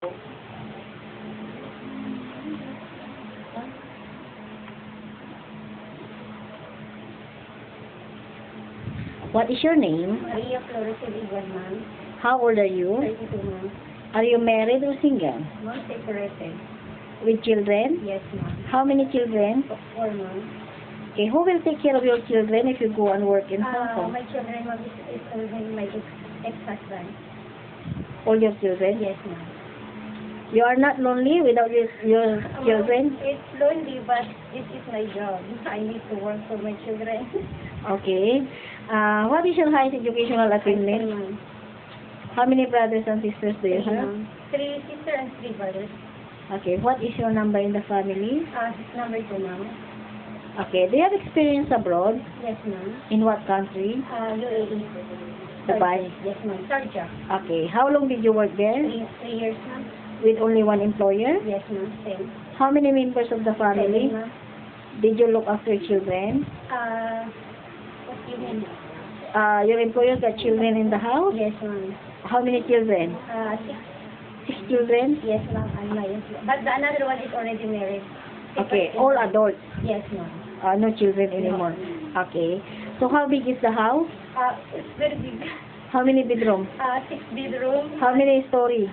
What is your name? Maria Floresel Iguan, ma'am. How old are you? 32, ma'am. Are you married or single? Ma'am, separated. With children? Yes, ma'am. How many children? 4, ma'am. Okay, who will take care of your children if you go and work in Hong Kong? My children, ma'am, is only my ex-husband. All your children? Yes, ma'am. You are not lonely without your children? It's lonely, but this is my job. I need to work for my children. Okay. What is your highest educational attainment? Ma'am. How many brothers and sisters do you have? 3 sisters and 3 brothers. Okay, what is your number in the family? Number 2, ma'am. Okay, do you have experience abroad? Yes, ma'am. In what country? UAE. Dubai? Yes, ma'am. Sharjah. Okay, how long did you work there? 3 years, ma'am. With only one employer? Yes, ma'am. Same. How many members of the family? 7, ma'am. Did you look after children? What do you mean? Your employer got children in the house? Yes, ma'am. How many children? 6. 6 children? Yes, ma'am. And my but the another one is already married. Okay, all adults. Yes, ma'am. No children anymore. Okay. So how big is the house? It's very big. How many bedrooms? 6 bedroom. How many stories?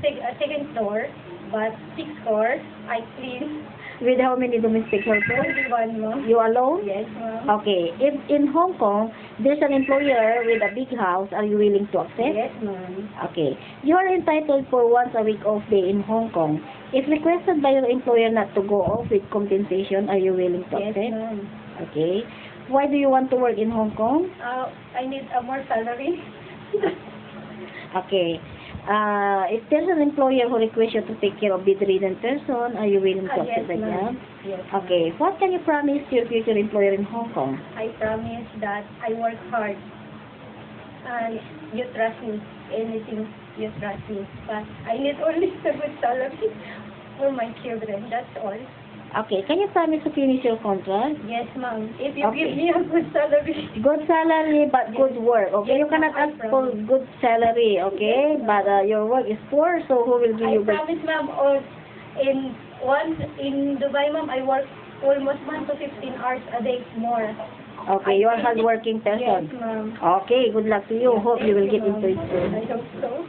Second floor, but 6 floors. I clean. With how many domestic helpers? Only one, ma'am. You alone? Yes, ma'am. Okay. If in Hong Kong, there's an employer with a big house, are you willing to accept? Yes, ma'am. Okay. You are entitled for once a week off day in Hong Kong. If requested by your employer not to go off with compensation, are you willing to Yes, accept? ma'am. Okay. Why do you want to work in Hong Kong? I need a more salary. Okay. If there's an employer who requests you to take care of bedridden person, are you willing to Yes, accept the ma'am. job? Yes. Okay. What can you promise to your future employer in Hong Kong? I promise that I work hard. And you trust me. Anything you trust me. But I need only a good salary for my children. That's all. Okay. Can you promise to finish your contract? Yes, ma'am. If you Okay. give me a good salary. Good salary, but good work. Okay, Yes, you cannot ma'am, I ask for promise. good salary. Okay, Yes, but your work is poor, so who will give I you good? promise, ma'am. In Dubai, ma'am, I work almost 1 to 15 hours a day more. Okay, you are hardworking person. Yes, ma'am. Okay, good luck to you. Hope you will get into it soon. I hope so.